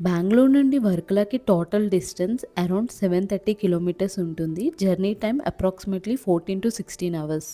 బెంగుళూరు నుండి వర్కలాకి total distance around 730 kilometres ఉంటుంది. Journey time approximately 14-16 hours.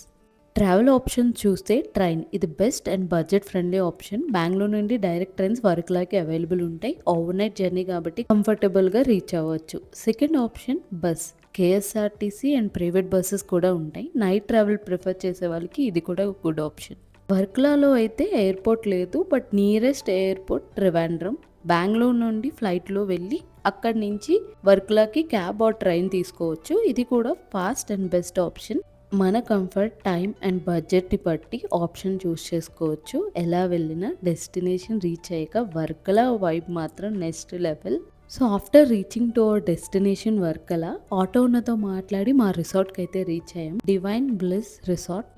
Travel option చూస్తే train ఇది best and budget friendly option. Bengaluru నుండి direct trains వర్కలాకి available ఉంటాయి. Over night journey కాబట్టి కంఫర్టబుల్గా రీచ్ అవ్వచ్చు. Second option bus. KSRTC and private buses కూడా ఉంటాయి. నైట్ ట్రావెల్ ప్రిఫర్ చేసే వాళ్ళకి ఇది కూడా గుడ్ ఆప్షన్. వర్కలాలో అయితే ఎయిర్పోర్ట్ లేదు, but nearest airport Trivandrum. Bengaluru నుండి ఫ్లైట్లో వెళ్ళి అక్కడి నుంచి వర్కలాకి క్యాబ్ ఆర్ ట్రైన్ తీసుకోవచ్చు. ఇది కూడా ఫాస్ట్ అండ్ బెస్ట్ ఆప్షన్. మన కంఫర్ట్, టైం అండ్ బడ్జెట్ని బట్టి ఆప్షన్ చూస్ చేసుకోవచ్చు. ఎలా వెళ్ళినా డెస్టినేషన్ రీచ్ అయ్యాక వర్కలా వైబ్ మాత్రం next level. So after reaching to our destination Varkala, auto ఓనర్తో మాట్లాడి మా రిసార్ట్కి అయితే రీచ్ అయ్యాం. Divine bliss resort.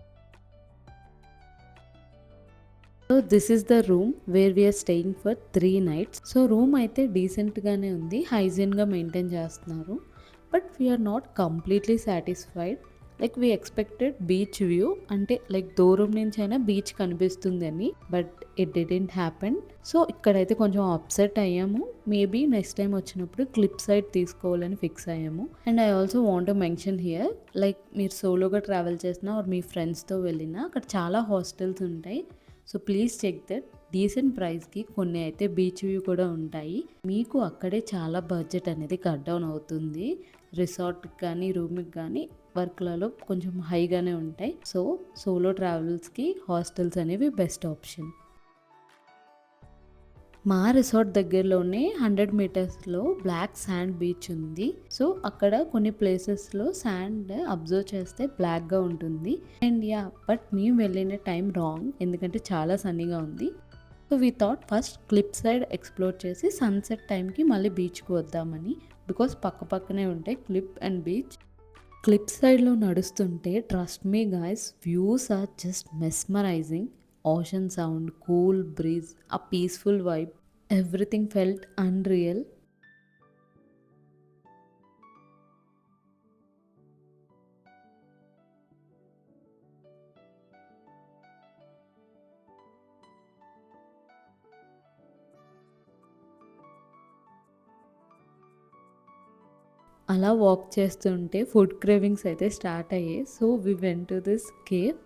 So this is the room where we're staying for 3 nights. So room అయితే డీసెంట్గానే ఉంది, హైజీన్గా మెయింటైన్ చేస్తున్నారు. But we're not completely satisfied. Like we expected beach view, అంటే లైక్ దూరం నుంచి అయినా బీచ్ కనిపిస్తుంది అని, but it didn't happen. So ఇక్కడైతే కొంచెం అప్సెట్ అయ్యాము. మేబీ నెక్స్ట్ టైం వచ్చినప్పుడు క్లిప్ సైడ్ తీసుకోవాలని ఫిక్స్ అయ్యాము. And I also want to mention here, like మీరు సోలోగా ట్రావెల్ చేసినా ఆర్ మీ ఫ్రెండ్స్తో వెళ్ళినా అక్కడ చాలా హాస్టల్స్ ఉంటాయి. So please check that. Decent ప్రైస్కి కొన్ని అయితే బీచ్ వ్యూ కూడా ఉంటాయి. మీకు అక్కడే చాలా బడ్జెట్ అనేది కట్ డౌన్ అవుతుంది. రిసార్ట్కి కానీ రూమ్కి కానీ వర్క్లలో కొంచెం హైగానే ఉంటాయి. సో సోలో ట్రావెల్స్కి హాస్టల్స్ అనేవి బెస్ట్ ఆప్షన్. మా రిసార్ట్ దగ్గరలోనే 100 మీటర్స్లో బ్లాక్ శాండ్ బీచ్ ఉంది. సో అక్కడ కొన్ని ప్లేసెస్లో శాండ్ అబ్జర్వ్ చేస్తే బ్లాక్గా ఉంటుంది. అండ్ యా, బట్ మేము వెళ్ళిన టైం రాంగ్, ఎందుకంటే చాలా సన్నీగా ఉంది. So we thought first clip side explore చేసి సన్సెట్ టైంకి మళ్ళీ బీచ్కి వద్దామని. బికాస్ పక్క పక్కనే ఉంటాయి క్లిప్ అండ్ బీచ్. క్లిప్ సైడ్లో నడుస్తుంటే trust me guys, views are just mesmerising. Ocean sound, cool breeze, ఆ peaceful vibe, everything felt unreal. అలా వాక్ చేస్తుంటే ఫుడ్ క్రేవింగ్స్ అయితే స్టార్ట్ అయ్యాయి. So we went to this cave.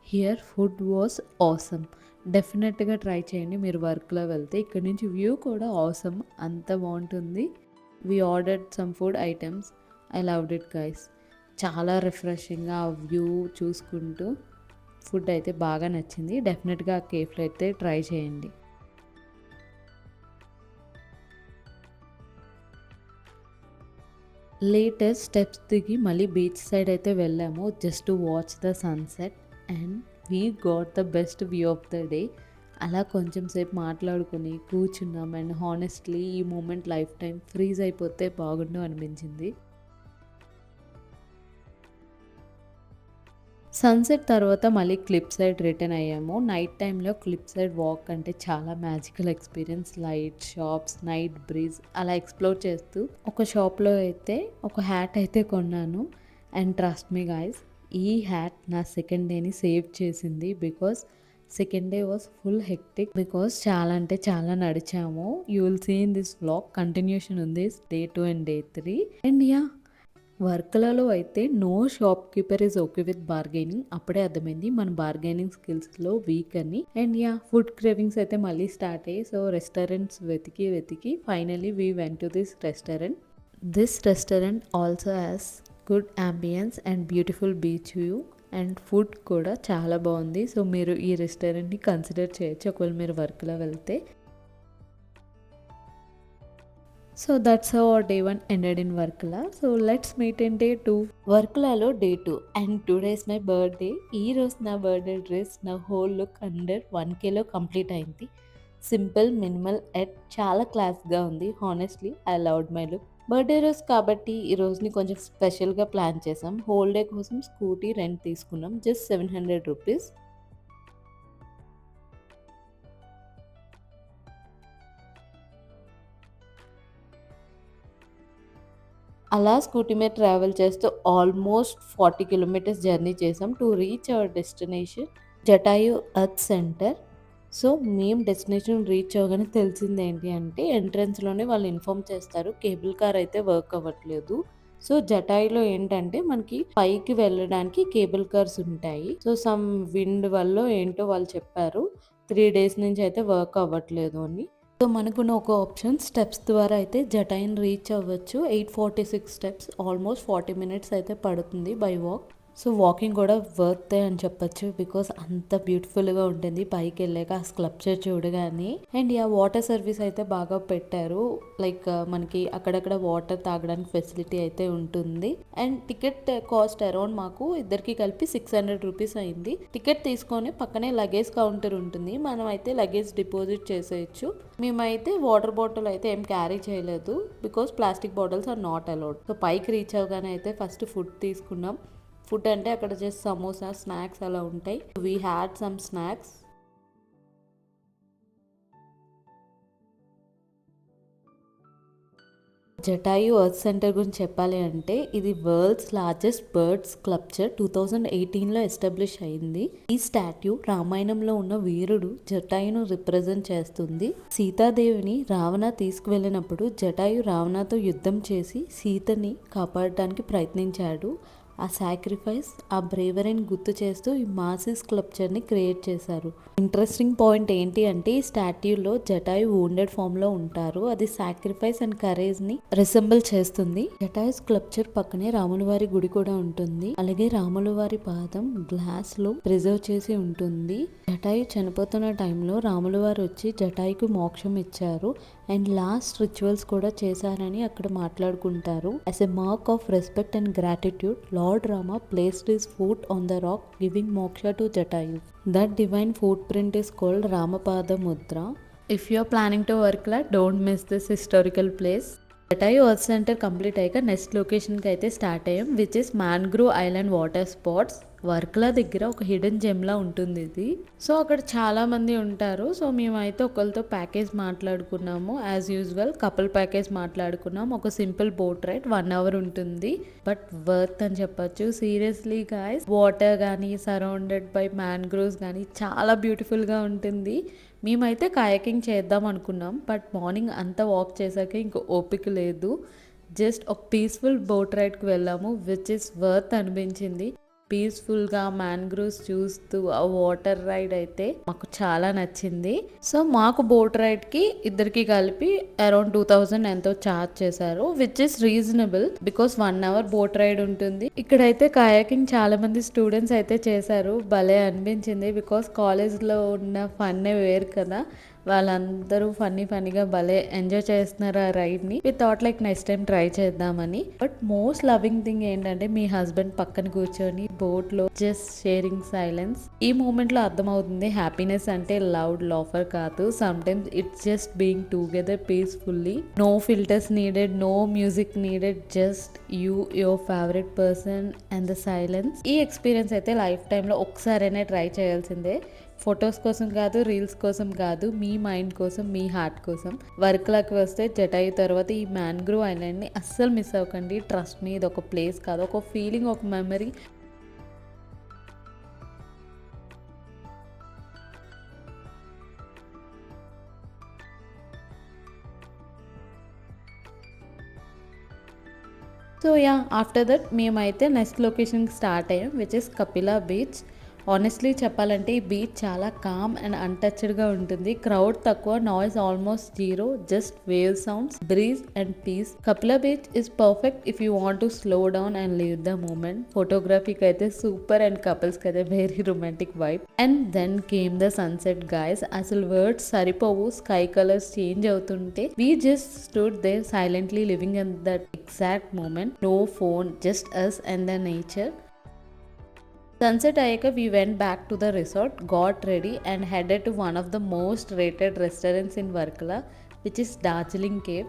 Here food was awesome. డెఫినెట్గా try చేయండి మీరు వర్క్లో వెళ్తే. ఇక్కడ నుంచి వ్యూ కూడా ఆసమ్, అంత బాగుంటుంది. We ordered some food items. I loved it guys. చాలా రిఫ్రెషింగ్గా ఆ వ్యూ చూసుకుంటూ ఫుడ్ అయితే బాగా నచ్చింది. డెఫినెట్గా ఆ కేఫ్లో అయితే ట్రై చేయండి. లేటెస్ట్ స్టెప్స్ దిగి మళ్ళీ బీచ్ సైడ్ అయితే వెళ్ళాము, just to watch the sunset. And we got the best view of the day. అలా కొంచెం సేపు మాట్లాడుకుని కూర్చున్నాం. అండ్ హానెస్ట్లీ ఈ మూమెంట్ లైఫ్ టైం ఫ్రీజ్ అయిపోతే బాగుండు అనిపించింది. సన్సెట్ తర్వాత మళ్ళీ క్లిప్ సైడ్ రిటర్న్ అయ్యాము. నైట్ టైంలో క్లిప్ సైడ్ వాక్ అంటే చాలా magical experience. Light shops, night breeze, అలా ఎక్స్ప్లోర్ చేస్తూ ఒక షాప్లో అయితే ఒక హ్యాట్ అయితే కొన్నాను. అండ్ ట్రస్ట్ మీ గాయ్స్, ఈ హ్యాట్ నా సెకండ్ డేని సేవ్ చేసింది. Because second day was full hectic, because చాలా అంటే చాలా నడిచాము. You will see in this vlog, continuation ఉంది day 2 and day 3. And yeah, వర్కలలో అయితే no shopkeeper is okay with bargaining. అప్పుడే అర్థమైంది మన బార్గెనింగ్ స్కిల్స్లో వీక్ అని. అండ్ యా, ఫుడ్ క్రేవింగ్స్ అయితే మళ్ళీ స్టార్ట్ అయ్యాయి. సో రెస్టారెంట్స్ వెతికి వెతికి finally we went to this restaurant. This restaurant also has good ambience and beautiful beach view. And food కూడా చాలా బాగుంది. సో మీరు ఈ రెస్టారెంట్ని కన్సిడర్ చేయొచ్చు ఒకవేళ మీరు వర్క్లో వెళ్తే. So that's how our day 1 ended in Varkala. So let's meet in day 2. వర్కలాలో day 2 and today is my birthday. ఈ రోజు నా బర్త్డే డ్రెస్ నా హోల్ లుక్ అండర్ 1Kలో కంప్లీట్ అయింది. సింపుల్, మినిమల్ ఎట్ చాలా క్లాస్గా ఉంది. Honestly I loved my look. Birthday రోజు కాబట్టి ఈ రోజుని కొంచెం స్పెషల్గా ప్లాన్ చేసాం. హోల్ డే కోసం స్కూటీ రెంట్ తీసుకున్నాం, జస్ట్ 700 రూపీస్. అలా స్కూటీ మీద ట్రావెల్ చేస్తూ ఆల్మోస్ట్ 40 కిలోమీటర్స్ జర్నీ చేసాం to reach our destination Jatayu earth centre. So మేము డెస్టినేషన్ రీచ్ అవ్వగానే తెలిసింది ఏంటి అంటే ఎంట్రన్స్‌లోనే వాళ్ళు ఇన్ఫార్మ్ చేస్తారు. కేబుల్ కార్ అయితే వర్క్ అవ్వట్లేదు. సో జటాయులో ఏంటంటే మనకి పైకి వెళ్ళడానికి కేబుల్ కార్స్ ఉంటాయి. సో సమ్ విండ్ వల్లో ఏంటో వాళ్ళు చెప్పారు. 3 డేస్ నుంచి అయితే వర్క్ అవ్వట్లేదు అని. సో మనకున్న ఒక ఆప్షన్ స్టెప్స్ ద్వారా అయితే జటాయుని రీచ్ అవ్వచ్చు. 846 స్టెప్స్ ఆల్మోస్ట్ 40 మినిట్స్ అయితే పడుతుంది బై వాక్. సో వాకింగ్ కూడా వర్తే అని చెప్పొచ్చు. బికాస్ అంత బ్యూటిఫుల్గా ఉంటుంది పైకి వెళ్ళాక ఆ స్కల్ప్చర్ చూడగానే. అండ్ వాటర్ సర్వీస్ అయితే బాగా పెట్టారు. లైక్ మనకి అక్కడక్కడ వాటర్ తాగడానికి ఫెసిలిటీ అయితే ఉంటుంది. అండ్ టికెట్ కాస్ట్ అరౌండ్ మాకు ఇద్దరికి కలిపి 600 రూపీస్ అయింది. టికెట్ తీసుకొని పక్కనే లగేజ్ కౌంటర్ ఉంటుంది. మనం అయితే లగేజ్ డిపాజిట్ చేసేయచ్చు. మేమైతే వాటర్ బాటిల్ అయితే ఏం క్యారీ చేయలేదు. Because plastic bottles are not allowed. So పైకి రీచ్ అవగానే అయితే ఫస్ట్ ఫుడ్ తీసుకున్నాం. ఫుడ్ అంటే అక్కడ జస్ట్ సమోసా స్నాక్స్ అలా ఉంటాయి. We had some snacks. Jatayu earth centre గురించి చెప్పాలి అంటే ఇది వరల్డ్స్ లార్జెస్ట్ బర్డ్స్ స్కల్ప్చర్ 2018లో ఎస్టాబ్లిష్ అయింది. ఈ స్టాట్యూ రామాయణంలో ఉన్న వీరుడు జటాయును రిప్రజెంట్ చేస్తుంది. సీతాదేవిని రావణ తీసుకువెళ్ళినప్పుడు జటాయు రావణతో యుద్ధం చేసి సీతని కాపాడడానికి ప్రయత్నించాడు. ఆ సాక్రిఫైస్, ఆ బ్రేవరీని గుర్తు చేస్తూ ఈ మాసివ్ స్కల్ప్చర్ని క్రియేట్ చేశారు. ఇంట్రెస్టింగ్ పాయింట్ ఏంటి అంటే ఈ స్టాట్యూలో జటాయు వూండెడ్ ఫామ్లో ఉంటారు. అది సాక్రిఫైస్ అండ్ కరేజ్ని రిసెంబుల్ చేస్తుంది. జటాయు స్కల్ప్చర్ పక్కనే రాముల వారి గుడి కూడా ఉంటుంది. అలాగే రాముల వారి పాదం గ్లాస్లో ప్రిజర్వ్ చేసి ఉంటుంది. జటాయు చనిపోతున్న టైంలో రాముల వారు వచ్చి జటాయుకు మోక్షం ఇచ్చారు. అండ్ లాస్ట్ రిచువల్స్ కూడా చేశారని అక్కడ మాట్లాడుకుంటారు. As a mark of respect and gratitude Lord Rama placed his foot on the rock, giving moksha to Jatayu. That divine footprint is called Ramapada Mudra. If you are planning to Varkala, don't miss this historical place. Jatayu earth centre complete అయ్యాక next లొకేషన్కి అయితే start అయ్యాం, which is mangrove island water spots. Varkala దగ్గర ఒక hidden జెమ్లా ఉంటుంది ఇది. So అక్కడ చాలా మంది ఉంటారు. సో మేమైతే ఒకరితో ప్యాకేజ్ మాట్లాడుకున్నాము. యాజ్ యూజువల్ కపుల్ ప్యాకేజ్ మాట్లాడుకున్నాం. ఒక సింపుల్ బోట్ రైడ్ 1 అవర్ ఉంటుంది. బట్ వర్త్ అని చెప్పొచ్చు. సీరియస్లీ గాయస్, వాటర్ కానీ సరౌండెడ్ బై మ్యాంగ్రోవ్స్ కానీ చాలా బ్యూటిఫుల్గా ఉంటుంది. మేమైతే కయాకింగ్ చేద్దాం అనుకున్నాం. బట్ మార్నింగ్ అంతా వాక్ చేశాక ఇంకో ఓపిక లేదు. జస్ట్ ఒక పీస్ఫుల్ బోట్ రైడ్కి వెళ్ళాము, విచ్ ఇస్ వర్త్ అనిపించింది. పీస్ఫుల్గా మ్యాంగ్రోవ్స్ చూస్తూ ఆ వాటర్ రైడ్ అయితే మాకు చాలా నచ్చింది. సో మాకు బోట్ రైడ్కి ఇద్దరికి కలిపి అరౌండ్ 2000 ఎంతో ఛార్జ్ చేశారు, which is reasonable because 1 hour boat ride ఉంటుంది. ఇక్కడైతే కయాకింగ్ చాలా మంది స్టూడెంట్స్ అయితే చేశారు. భలే అనిపించింది. బికాస్ కాలేజ్లో ఉన్న ఫన్నే వేరు కదా. వాళ్ళందరూ ఫన్నీగా భలే ఎంజాయ్ చేస్తున్నారు ఆ రైడ్ని. We thought like next time try చేద్దామని. బట్ మోస్ట్ లవింగ్ థింగ్ ఏంటంటే మీ హస్బెండ్ పక్కన కూర్చొని బోట్ లో జస్ట్ షేరింగ్ సైలెన్స్. ఈ మూమెంట్ లో అర్థమవుతుంది హ్యాపీనెస్ అంటే లౌడ్ లాఫర్ కాదు. Sometimes it's just being together peacefully. No filters needed, no music needed, just you, your favourite person and the silence. ఈ ఎక్స్పీరియన్స్ అయితే లైఫ్ టైంలో ఒకసారైనా ట్రై చేయాల్సిందే. ఫొటోస్ కోసం కాదు, రీల్స్ కోసం కాదు, మీ మైండ్ కోసం, మీ హార్ట్ కోసం. వర్క్లోకి వస్తే జటాయు తర్వాత ఈ మ్యాంగ్రోవ్ ఐలాండ్ని అస్సలు మిస్ అవ్వకండి. ట్రస్ట్ మీ, ఇది ఒక ప్లేస్ కాదు, ఒక ఫీలింగ్, ఒక మెమరీ. సో ఆఫ్టర్ దట్ మేమైతే నెక్స్ట్ లొకేషన్కి స్టార్ట్ అయ్యాం, which is Kapila beach. Honestly చెప్పాలంటే ఈ బీచ్ చాలా కామ్ అండ్ అన్టచ్డ్గా ఉంటుంది. క్రౌడ్ తక్కువ, noise almost zero, just wave sounds, breeze and peace. Kappil beach is perfect if you want to slow down and leave the moment. ఫోటోగ్రఫీకి అయితే super and కపుల్స్కి అయితే very romantic vibe. And then came the sunset guys. అసలు words సరిపోవు. Sky colours change అవుతుంటే we just stood there silently living in that exact moment. No phone, just us and the nature. Sunset అయ్యాక we went back to the resort, got ready and headed to one of the most rated restaurants in Varkala, which is Darjeeling Cave.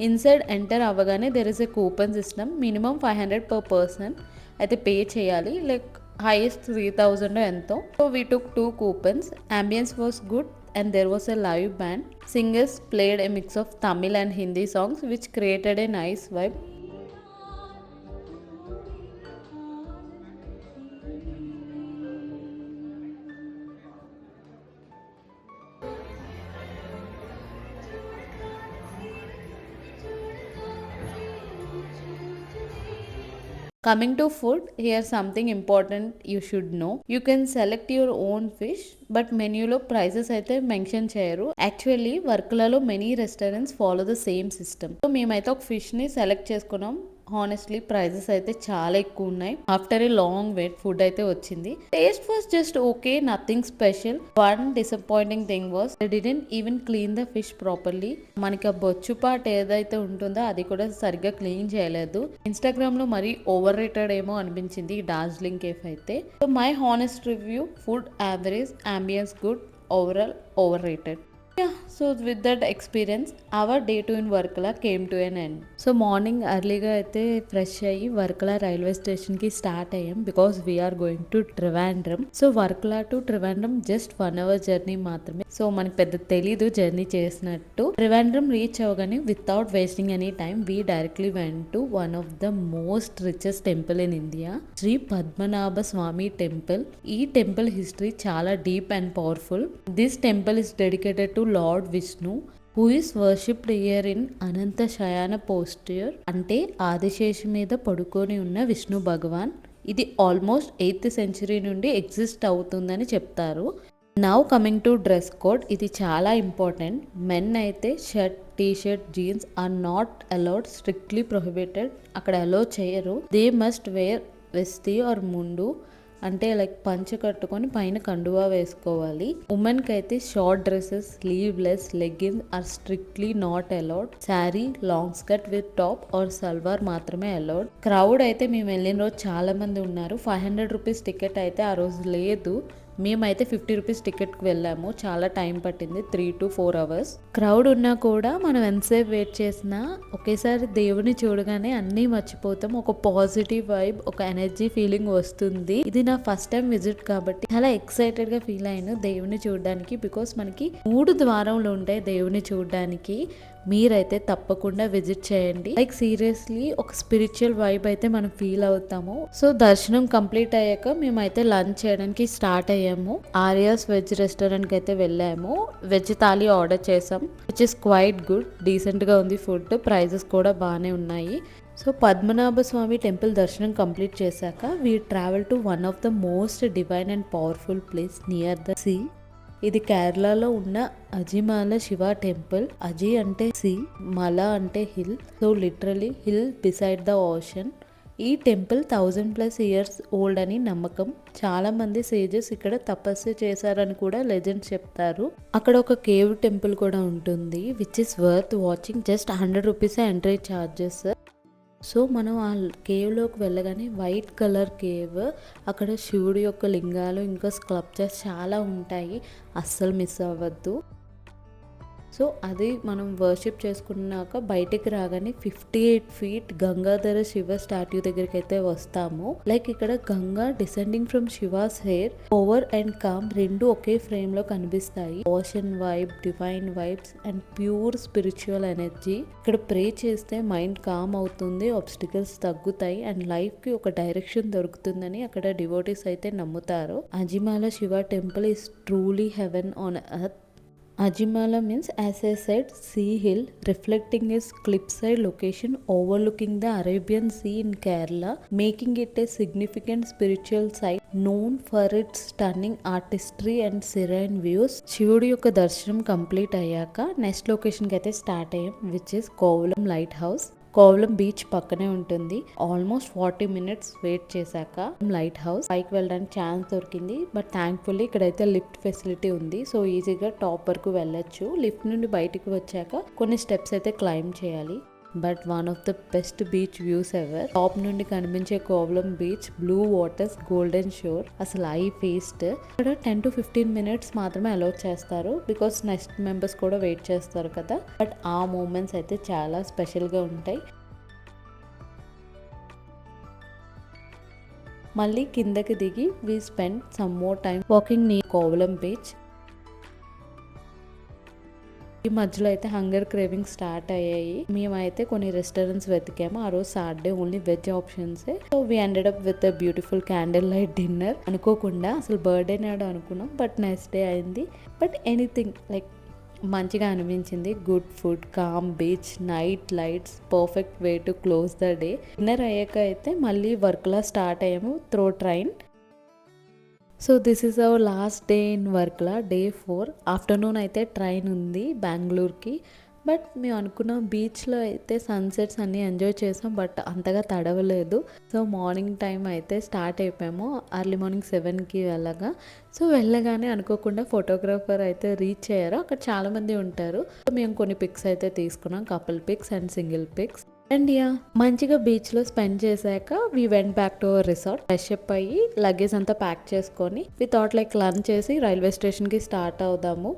Inside enter అవ్వగానే there is a coupon system, minimum 500 per person అయితే pay చేయాలి, like highest 3000 ఎంతో. So we took 2 coupons. Ambience was good and there was a live band. Singers played a mix of Tamil and Hindi songs which created a nice vibe. Coming to food, here's something important you should know. You can select your own fish, but మెన్యూలో prices అయితే mention చేయరు. Actually వర్క్లలో many restaurants follow the same system. So మేమైతే ఒక ఫిష్ని select చేసుకున్నాం. Honestly prices అయితే చాలా ఎక్కువ ఉన్నాయి. After a long wait food అయితే వచ్చింది. Taste was just okay, nothing special. One disappointing thing was they didn't even clean the fish properly. మనకి ఆ బొచ్చు పార్ట్ ఏదైతే ఉంటుందో అది కూడా సరిగ్గా క్లీన్ చేయలేదు. ఇన్స్టాగ్రామ్ లో మరీ ఓవర్ రేటెడ్ ఏమో అనిపించింది ఈ డార్జిలింగ్ కేఫ్ అయితే. So my honest review, food average, ambience good, overall over rated. Yeah, so with that experience, our day 2 in Varkala came to an end. So morning ఎర్లీగా అయితే fresh అయ్యి Varkala railway స్టేషన్కి start అయ్యాం because we are going to Trivandrum. So Varkala to Trivandrum just 1 hour journey మాత్రమే. సో మనకి పెద్ద తెలీదు జర్నీ చేసినట్టు. ట్రివాండ్రమ్ రీచ్ అవ్వగానే without wasting any time we directly went to one of the most richest temple in India, Shri Padmanabha Swamy temple. ఈ టెంపుల్ హిస్టరీ చాలా deep and powerful. This temple is dedicated to lord Vishnu, who is worshipped here in Anantha Shayana posture, అంటే ఆదిశేషు మీద పడుకొని ఉన్న విష్ణు భగవాన్. ఇది almost 8th century నుండి exist అవుతుందని చెప్తారు. Now coming to dress code, ఇది చాలా ఇంపార్టెంట్. మెన్ అయితే shirt, t-shirt, jeans are not allowed, strictly prohibited. అక్కడ అలో చేయరు. They must wear veshti or mundu, అంటే లైక్ పంచ కట్టుకొని పైన కండువా వేసుకోవాలి. ఉమెన్ కి అయితే short dresses, sleeveless, leggings are strictly not allowed. Sari, long skirt with top or salwar మాత్రమే అలౌడ్. క్రౌడ్ అయితే మేము వెళ్ళిన రోజు చాలా మంది ఉన్నారు. 500 rupees టికెట్ అయితే ఆ రోజు లేదు. మేమైతే 50 rupees టికెట్కి వెళ్ళాము. చాలా టైం పట్టింది, 3 to 4 hours. క్రౌడ్ ఉన్నా కూడా మనం ఎంతసేపు వెయిట్ చేసినా ఒకేసారి దేవుని చూడగానే అన్నీ మర్చిపోతాం. ఒక పాజిటివ్ వైబ్, ఒక ఎనర్జీ ఫీలింగ్ వస్తుంది. ఇది నా ఫస్ట్ టైం విజిట్ కాబట్టి చాలా ఎక్సైటెడ్ గా ఫీల్ అయ్యాను దేవుని చూడడానికి. బికాస్ మనకి 3 ద్వారములు ఉంటాయి దేవుని చూడడానికి. మీరైతే తప్పకుండా విజిట్ చేయండి. లైక్ సీరియస్లీ ఒక స్పిరిచువల్ వైబ్ అయితే మనం ఫీల్ అవుతాము. సో దర్శనం కంప్లీట్ అయ్యాక మేమైతే లంచ్ చేయడానికి స్టార్ట్ అయ్యాము. ఆర్యాస్ వెజ్ రెస్టారెంట్ కి అయితే వెళ్ళాము. వెజ్ థాలీ ఆర్డర్ చేసాం, which is quite good. Decent గా ఉంది ఫుడ్, ప్రైజెస్ కూడా బాగానే ఉన్నాయి. సో పద్మనాభ స్వామి టెంపుల్ దర్శనం కంప్లీట్ చేశాక we travel to one of the most divine and powerful place near the sea. ఇది కేరళలో ఉన్న అజిమాల శివ టెంపుల్. అజి అంటే సీ, మల అంటే hill. So literally hill beside the ocean. ఈ టెంపుల్ 1000+ years ఓల్డ్ అని నమ్మకం. చాలా మంది సేజెస్ ఇక్కడ తపస్సు చేశారని కూడా లెజెండ్స్ చెప్తారు. అక్కడ ఒక కేవ్ టెంపుల్ కూడా ఉంటుంది, which is worth watching. Just 100 rupees entry charges. So మనం ఆ కేవ్లోకి వెళ్ళగానే వైట్ కలర్ కేవ్, అక్కడ శివుడి యొక్క లింగాలు ఇంకా స్కల్ప్చర్స్ చాలా ఉంటాయి, అస్సలు మిస్ అవ్వద్దు. సో అది మనం వర్షిప్ చేసుకున్నాక బయటికి రాగానే 58 feet గంగాధర శివ స్టాట్యూ దగ్గరికి అయితే వస్తాము. లైక్ ఇక్కడ Ganga descending from Shiva's hair, over and calm రెండు ఒకే ఫ్రేమ్ లో కనిపిస్తాయి. Ocean vibe, divine vibes and pure spiritual energy. ఇక్కడ ప్రే చేస్తే మైండ్ కామ్ అవుతుంది, ఆబ్స్టికల్స్ తగ్గుతాయి అండ్ లైఫ్ కి ఒక డైరెక్షన్ దొరుకుతుందని అక్కడ డివోటీస్ అయితే నమ్ముతారు. Azhimala Shiva temple is truly heaven on earth. Ajimala means, as I said, sea hill, reflecting its cliffside location overlooking the Arabian Sea in Kerala, making it a significant spiritual site known for its stunning artistry and serene views. శివుడి యొక్క దర్శనం complete అయ్యాక next లొకేషన్కి అయితే start అయ్యాం, which is Kovalam light house. Kovalam beach పక్కనే ఉంటుంది. Almost 40 minutes wait చేశాక లైట్ హౌస్ పైకి వెళ్ళడానికి ఛాన్స్ దొరికింది. బట్ థ్యాంక్ఫుల్లీ ఇక్కడైతే లిఫ్ట్ ఫెసిలిటీ ఉంది, సో ఈజీగా టాప్ వరకు వెళ్ళొచ్చు. లిఫ్ట్ నుండి బయటికి వచ్చాక కొన్ని స్టెప్స్ అయితే క్లైంబ్ చేయాలి. But one of the best beach views ever. Top నుండి కనిపించే Kovalam beach, blue waters, golden shore, అసలు ఐ ఫీస్ట్. ఇక్కడ 10 to 15 minutes మాత్రమే అలౌ చేస్తారు, బికాస్ నెక్స్ట్ మెంబర్స్ కూడా వెయిట్ చేస్తారు కదా. బట్ ఆ మూమెంట్స్ అయితే చాలా స్పెషల్గా ఉంటాయి. మళ్ళీ కిందకి దిగి we spend some more time walking near Kovalam beach. ఈ మధ్యలో అయితే హంగర్ క్రేవింగ్ స్టార్ట్ అయ్యాయి. మేమైతే కొన్ని రెస్టారెంట్స్ వెతికాము. ఆ రోజు Saturday only veg options. So we ended up with beautiful candle light dinner. అనుకోకుండా అసలు బర్త్డే నాడు అనుకున్నాం, బట్ నెక్స్ట్ డే అయింది. బట్ ఎనీథింగ్ లైక్ మంచిగా అనిపించింది. Good food, calm beach, night lights, perfect way to close the day. Dinner అయ్యాక అయితే మళ్ళీ వర్క్లా స్టార్ట్ అయ్యాము through train. So this is our last day in Varkala, day 4. Afternoon అయితే train ఉంది బెంగళూరుకి. బట్ మేము అనుకున్న బీచ్లో అయితే సన్సెట్స్ అన్నీ ఎంజాయ్ చేసాం, బట్ అంతగా తడవలేదు. సో మార్నింగ్ టైం అయితే స్టార్ట్ అయిపోయాము, అర్లీ మార్నింగ్ 7కి వెళ్ళగా. సో వెళ్ళగానే అనుకోకుండా ఫోటోగ్రాఫర్ అయితే రీచ్ అయ్యారు. అక్కడ చాలామంది ఉంటారు. సో మేము కొన్ని పిక్స్ అయితే తీసుకున్నాం, couple pics and single pics. And మంచిగా బీచ్లో స్పెండ్ చేశాక we went back to our resort. Fresh up అయ్యి లగేజ్ అంతా ప్యాక్ చేసుకొని వి థాట్ లైక్ లంచ్ చేసి రైల్వే స్టేషన్కి స్టార్ట్ అవుదాము.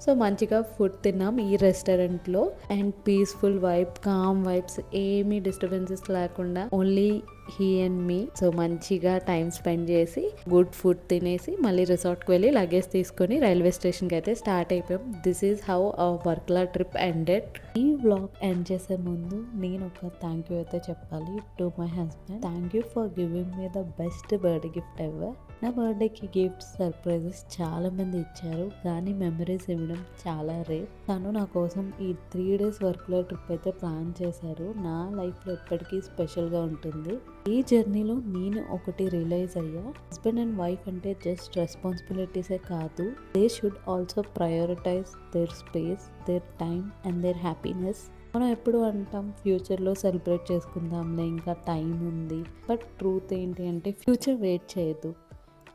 సో మంచిగా ఫుడ్ తిన్నాం ఈ రెస్టారెంట్లో. And peaceful vibe, calm vibes, ఏమీ డిస్టర్బెన్సెస్ లేకుండా only he and me. So మంచిగా టైం స్పెండ్ చేసి గుడ్ ఫుడ్ తినేసి మళ్ళీ రిసార్ట్కి వెళ్ళి లగేజ్ తీసుకొని రైల్వే స్టేషన్కి అయితే స్టార్ట్ అయిపోయాం. This is how our Varkala trip ended. ఈ వ్లాగ్ ఎండ్ చేసే ముందు నేను ఒక థ్యాంక్ యూ అయితే చెప్పాలి to my husband. Thank you for giving me the best birthday gift ever. నా బర్త్డేకి గిఫ్ట్స్, సర్ప్రైజెస్ చాలా మంది ఇచ్చారు, కానీ మెమరీస్ ఇవ్వడం చాలా రేర్. తను నా కోసం ఈ 3 days వర్క్లో ట్రిప్ అయితే ప్లాన్ చేశారు. నా లైఫ్లో ఎప్పటికీ స్పెషల్గా ఉంటుంది. ఈ జర్నీలో నేను ఒకటి రియలైజ్ అయ్యా, హస్బెండ్ అండ్ వైఫ్ అంటే జస్ట్ రెస్పాన్సిబిలిటీసే కాదు, they should also prioritize their space, their time and their happiness. మనం ఎప్పుడు అంటాం ఫ్యూచర్లో సెలబ్రేట్ చేసుకుందాంలే, ఇంకా టైం ఉంది. బట్ ట్రూత్ ఏంటి అంటే ఫ్యూచర్ వెయిట్ చేయదు.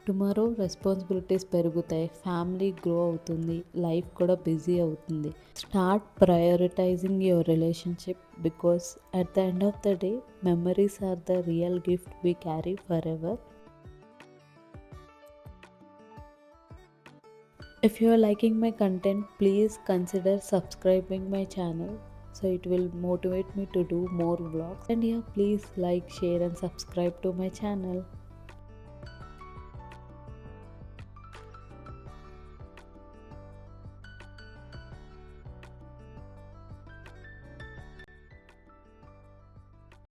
టుమారో రెస్పాన్సిబిలిటీస్ పెరుగుతాయి, ఫ్యామిలీ గ్రో అవుతుంది, లైఫ్ కూడా బిజీ అవుతుంది. Start prioritizing your relationship, because at the end of the day memories are the real gift we carry forever. If you are liking my content, please consider subscribing my channel, so it will motivate me to do more vlogs. And please like, share and subscribe to my channel.